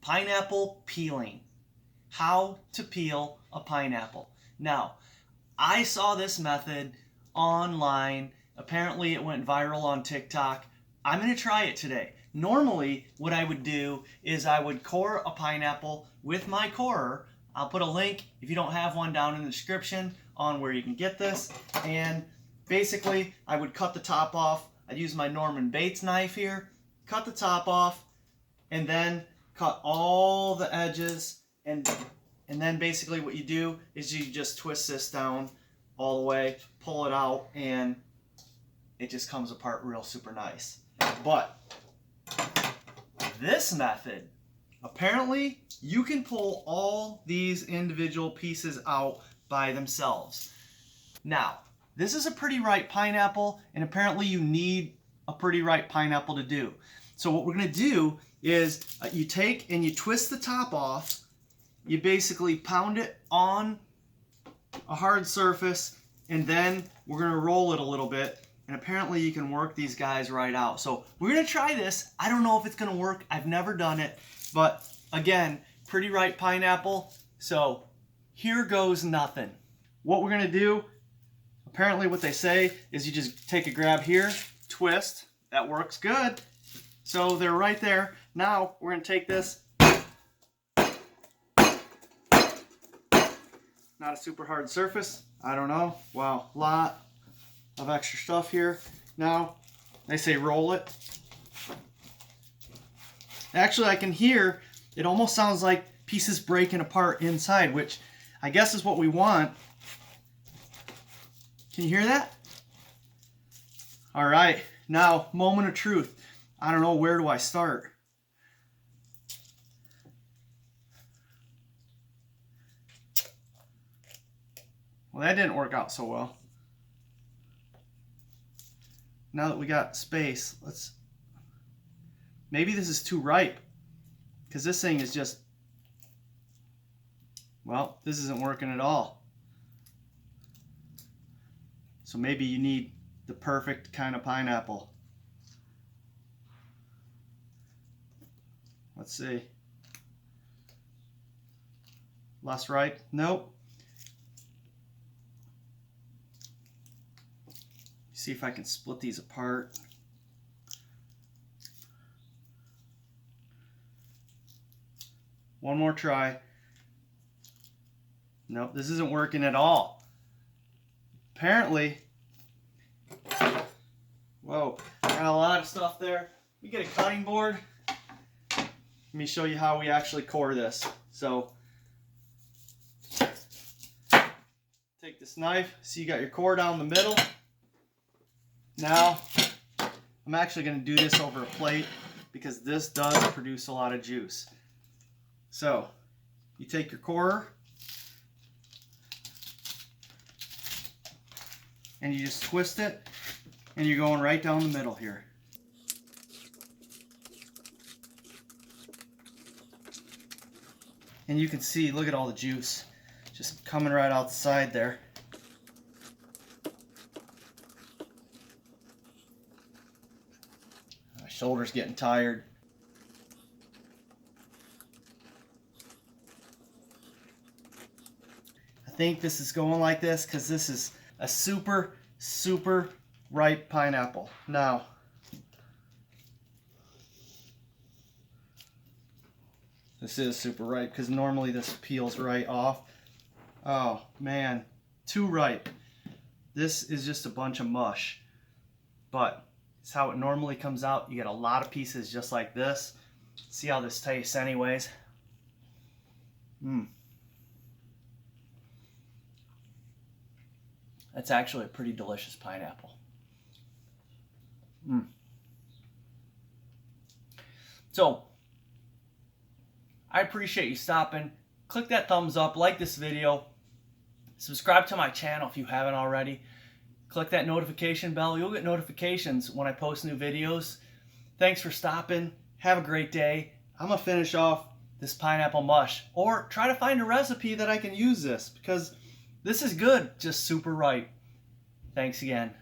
pineapple peeling. How to peel a pineapple. Now, I saw this method online. Apparently it went viral on TikTok. I'm going to try it today. Normally, what I would do is I would core a pineapple with my corer. I'll put a link, if you don't have one, down in the description on where you can get this. And basically, I would cut the top off. I'd use my Norman Bates knife here, cut the top off, and then cut all the edges. And then basically what you do is you just twist this down all the way, pull it out, and it just comes apart real super nice. But this method, apparently you can pull all these individual pieces out by themselves. Now, this is a pretty ripe pineapple, and apparently you need a pretty ripe pineapple to do. So what we're going to do is you take and you twist the top off. You basically pound it on a hard surface, and then we're going to roll it a little bit. And apparently you can work these guys right out. So we're going to try this. I don't know if it's going to work. I've never done it. But again, pretty ripe pineapple. So here goes nothing. What we're going to do, apparently what they say, is you just take a grab here, twist. That works good. So they're right there. Now we're going to take this. Not a super hard surface. I don't know. Wow, lot of extra stuff here. Now, they say roll it. Actually, I can hear, it almost sounds like pieces breaking apart inside, which I guess is what we want. Can you hear that? All right, now, moment of truth. I don't know, where do I start? Well, that didn't work out so well. Now that we got space, maybe this is too ripe, because this thing is just, well, this isn't working at all. So maybe you need the perfect kind of pineapple. Let's see. Less ripe? Nope. See if I can split these apart. One more try. Nope, this isn't working at all. Apparently, whoa, got a lot of stuff there. We get a cutting board. Let me show you how we actually core this. So, take this knife. See, you got your core down the middle. Now, I'm actually going to do this over a plate because this does produce a lot of juice. So, you take your corer and you just twist it, and you're going right down the middle here. And you can see, look at all the juice just coming right outside there. My shoulder's getting tired. I think this is going like this because this is a super, super ripe pineapple. Now, this is super ripe because normally this peels right off. Oh man, too ripe. This is just a bunch of mush, but it's how it normally comes out. You get a lot of pieces just like this. See how this tastes anyways. That's actually a pretty delicious pineapple. So, I appreciate you stopping. Click that thumbs up, like this video, subscribe to my channel if you haven't already. Click that notification bell. You'll get notifications when I post new videos. Thanks for stopping. Have a great day. I'm going to finish off this pineapple mush, or try to find a recipe that I can use this, because this is good, just super ripe. Thanks again.